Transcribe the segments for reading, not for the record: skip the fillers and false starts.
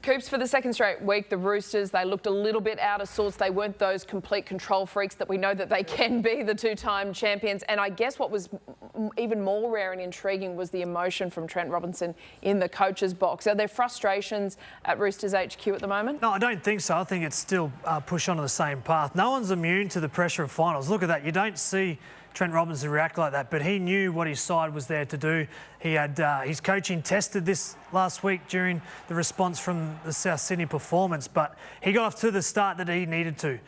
Coops, for the second straight week, the Roosters, they looked a little bit out of sorts. They weren't those complete control freaks that we know that they can be, the two-time champions. And I guess what was even more rare and intriguing was the emotion from Trent Robinson in the coach's box. Are there frustrations at Roosters HQ at the moment? No, I don't think so. I think it's still push on to the same path. No one's immune to the pressure of finals. Look at that. You don't see Trent Robinson react like that, but he knew what his side was there to do. He had his coaching tested this last week during the response from the South Sydney performance, but he got off to the start that he needed to.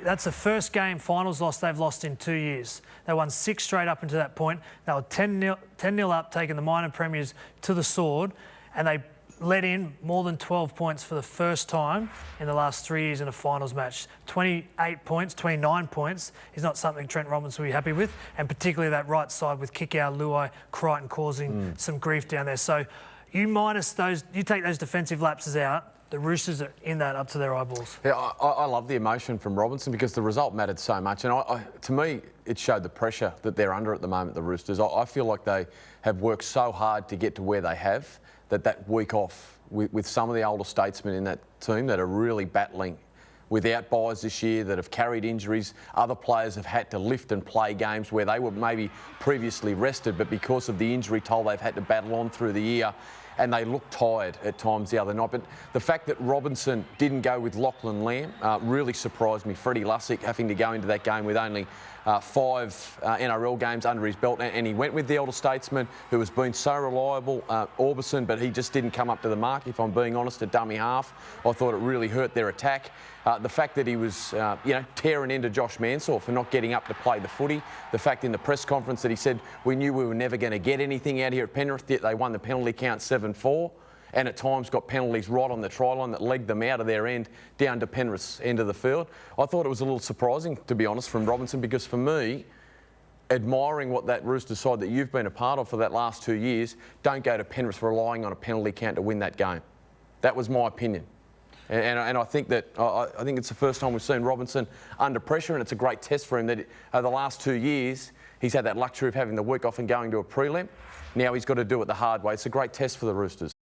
That's the first game finals loss they've lost in 2 years. They won 6 straight up until that point. They were 10-0 up, taking the minor premiers to the sword, and they let in more than 12 points for the first time in the last 3 years in a finals match. 28 points, 29 points is not something Trent Robinson will be happy with, and particularly that right side with Kikau, Luai, Crichton causing some grief down there. So you take those defensive lapses out, the Roosters are in that up to their eyeballs. Yeah, I love the emotion from Robinson because the result mattered so much. And to me, it showed the pressure that they're under at the moment, the Roosters. I feel like they have worked so hard to get to where they have, that week off with some of the older statesmen in that team that are really battling without buys this year, that have carried injuries. Other players have had to lift and play games where they were maybe previously rested, but because of the injury toll, they've had to battle on through the year. And they looked tired at times the other night. But the fact that Robinson didn't go with Lachlan Lamb really surprised me. Freddie Lussick having to go into that game with only 5 NRL games under his belt, and he went with the elder statesman who has been so reliable, Orbison, but he just didn't come up to the mark, if I'm being honest, at dummy half. I thought it really hurt their attack. The fact that he was, tearing into Josh Mansour for not getting up to play the footy. The fact in the press conference that he said, we knew we were never going to get anything out here at Penrith, yet they won the penalty count 7-4. And at times got penalties right on the try line that legged them out of their end down to Penrith's end of the field. I thought it was a little surprising, to be honest, from Robinson, because for me, admiring what that Roosters side that you've been a part of for that last 2 years, don't go to Penrith relying on a penalty count to win that game. That was my opinion. And I think that I think it's the first time we've seen Robinson under pressure, and it's a great test for him that over the last 2 years he's had that luxury of having the week off and going to a prelim. Now he's got to do it the hard way. It's a great test for the Roosters.